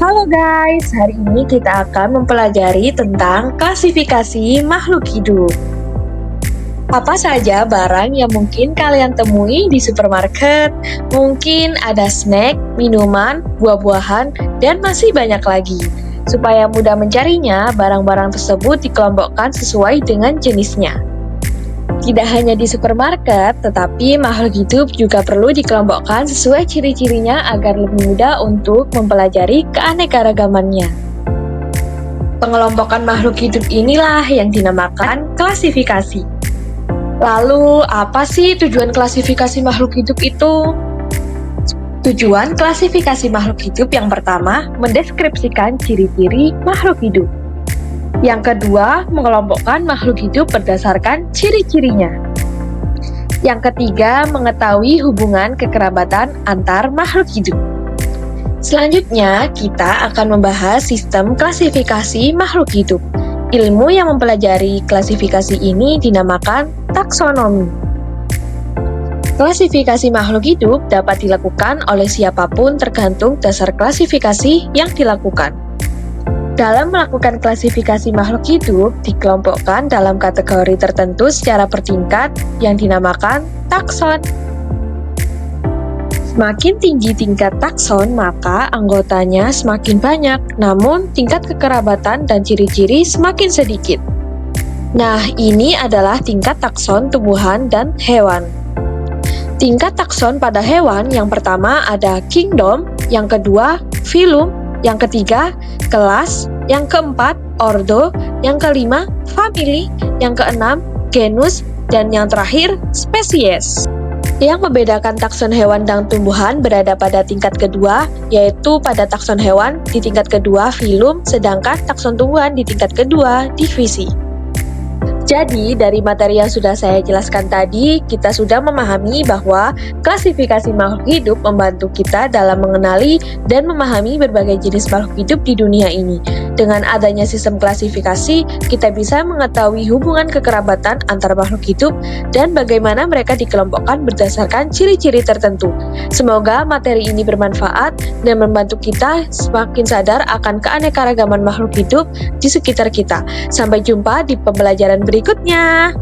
Halo guys, hari ini kita akan mempelajari tentang klasifikasi makhluk hidup. Apa saja barang yang mungkin kalian temui di supermarket? Mungkin ada snack, minuman, buah-buahan, dan masih banyak lagi. Supaya mudah mencarinya, barang-barang tersebut dikelompokkan sesuai dengan jenisnya. Tidak hanya di supermarket, tetapi makhluk hidup juga perlu dikelompokkan sesuai ciri-cirinya agar lebih mudah untuk mempelajari keanekaragamannya. Pengelompokan makhluk hidup inilah yang dinamakan klasifikasi. Lalu, apa sih tujuan klasifikasi makhluk hidup itu? Tujuan klasifikasi makhluk hidup yang pertama, mendeskripsikan ciri-ciri makhluk hidup. Yang kedua, mengelompokkan makhluk hidup berdasarkan ciri-cirinya. Yang ketiga, mengetahui hubungan kekerabatan antar makhluk hidup. Selanjutnya, kita akan membahas sistem klasifikasi makhluk hidup. Ilmu yang mempelajari klasifikasi ini dinamakan taksonomi. Klasifikasi makhluk hidup dapat dilakukan oleh siapapun tergantung dasar klasifikasi yang dilakukan. Dalam melakukan klasifikasi makhluk hidup, dikelompokkan dalam kategori tertentu secara bertingkat yang dinamakan takson. Semakin tinggi tingkat takson, maka anggotanya semakin banyak, namun tingkat kekerabatan dan ciri-ciri semakin sedikit. Nah, ini adalah tingkat takson tumbuhan dan hewan. Tingkat takson pada hewan yang pertama ada kingdom, yang kedua phylum, yang ketiga, kelas, yang keempat, ordo, yang kelima, famili, yang keenam, genus, dan yang terakhir, spesies. Yang membedakan takson hewan dan tumbuhan berada pada tingkat kedua, yaitu pada takson hewan di tingkat kedua, phylum, sedangkan takson tumbuhan di tingkat kedua, divisi. Jadi, dari materi yang sudah saya jelaskan tadi, kita sudah memahami bahwa klasifikasi makhluk hidup membantu kita dalam mengenali dan memahami berbagai jenis makhluk hidup di dunia ini. Dengan adanya sistem klasifikasi, kita bisa mengetahui hubungan kekerabatan antar makhluk hidup dan bagaimana mereka dikelompokkan berdasarkan ciri-ciri tertentu. Semoga materi ini bermanfaat dan membantu kita semakin sadar akan keanekaragaman makhluk hidup di sekitar kita. Sampai jumpa di pembelajaran berikutnya.